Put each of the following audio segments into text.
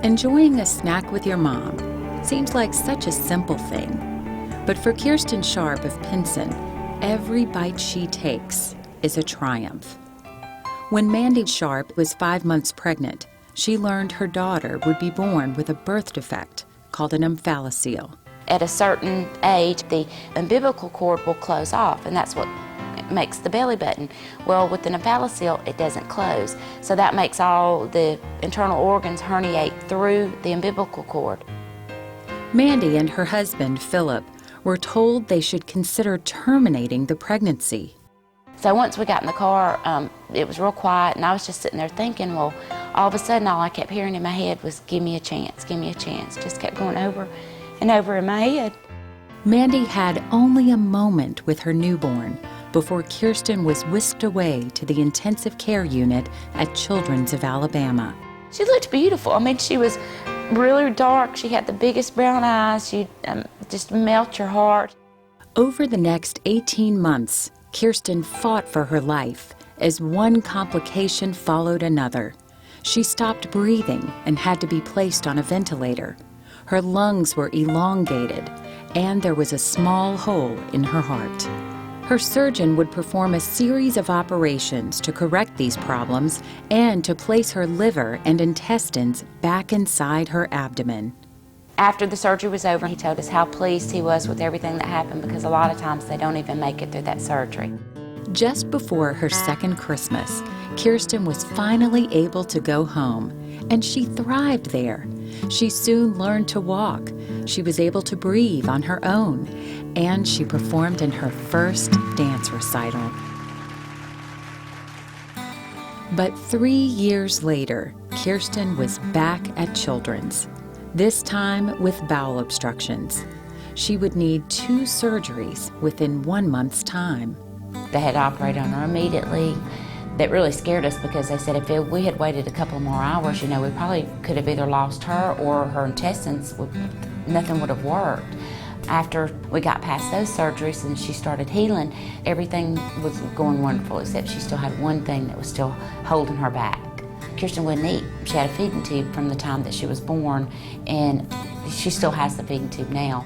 Enjoying a snack with your mom seems like such a simple thing. But for Kiersten Sharpe of Pinson, every bite she takes is a triumph. When Mandy Sharpe was 5 months pregnant, she learned her daughter would be born with a birth defect called an omphalocele. At a certain age, the umbilical cord will close off, and that's what makes the belly button. Well, with an omphalocele, it doesn't close. So that makes all the internal organs herniate through the umbilical cord. Mandy and her husband, Philip, were told they should consider terminating the pregnancy. So once we got in the car, it was real quiet, and I was just sitting there thinking, well, all of a sudden all I kept hearing in my head was, give me a chance, give me a chance. Just kept going over and over in my head. Mandy had only a moment with her newborn before Kiersten was whisked away to the intensive care unit at Children's of Alabama. She looked beautiful. I mean, she was really dark. She had the biggest brown eyes. She'd just melt your heart. Over the next 18 months, Kiersten fought for her life as one complication followed another. She stopped breathing and had to be placed on a ventilator. Her lungs were elongated, and there was a small hole in her heart. Her surgeon would perform a series of operations to correct these problems and to place her liver and intestines back inside her abdomen. After the surgery was over, he told us how pleased he was with everything that happened, because a lot of times they don't even make it through that surgery. Just before her second Christmas, Kiersten was finally able to go home, and she thrived there. She soon learned to walk. She was able to breathe on her own, and she performed in her first dance recital. But 3 years later, Kiersten was back at Children's, this time with bowel obstructions. She would need 2 surgeries within 1 month's time. They had to operate on her immediately. That really scared us, because they said if we had waited a couple more hours, we probably could have either lost her or her intestines. Nothing would have worked. After we got past those surgeries and she started healing, everything was going wonderful, except she still had one thing that was still holding her back. Kiersten wouldn't eat. She had a feeding tube from the time that she was born, and she still has the feeding tube now.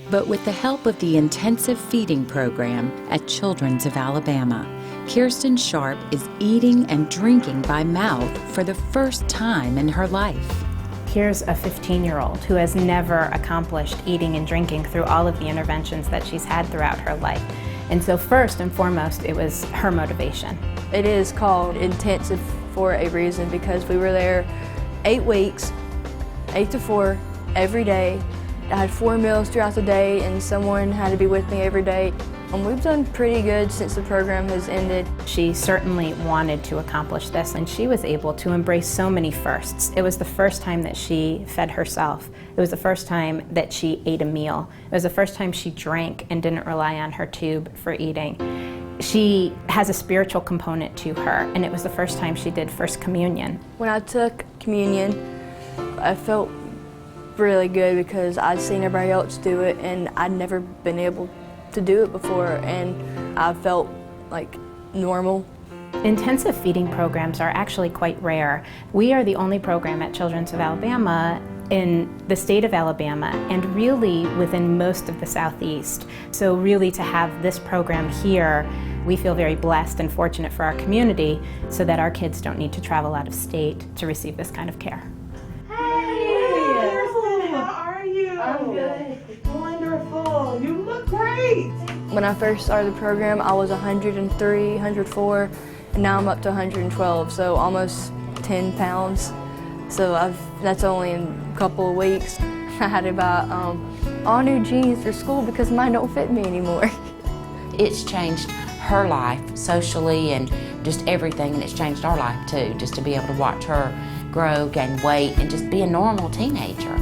But with the help of the intensive feeding program at Children's of Alabama, Kiersten Sharpe is eating and drinking by mouth for the first time in her life. Here's a 15-year-old who has never accomplished eating and drinking through all of the interventions that she's had throughout her life. And so first and foremost, it was her motivation. It is called intensive for a reason, because we were there 8 weeks, 8 to 4, every day. I had 4 meals throughout the day, and someone had to be with me every day. We've done pretty good since the program has ended. She certainly wanted to accomplish this, and she was able to embrace so many firsts. It was the first time that she fed herself. It was the first time that she ate a meal. It was the first time she drank and didn't rely on her tube for eating. She has a spiritual component to her, and it was the first time she did First Communion. When I took communion, I felt really good, because I'd seen everybody else do it, and I'd never been able to do it before, and I felt like normal. Intensive feeding programs are actually quite rare. We are the only program at Children's of Alabama in the state of Alabama, and really within most of the Southeast. So really to have this program here, we feel very blessed and fortunate for our community, so that our kids don't need to travel out of state to receive this kind of care. I'm good. Wonderful. You look great. When I first started the program, I was 103, 104, and now I'm up to 112, so almost 10 pounds. So that's only in a couple of weeks. I had to buy all new jeans for school because mine don't fit me anymore. It's changed her life socially and just everything, and it's changed our life too, just to be able to watch her grow, gain weight, and just be a normal teenager.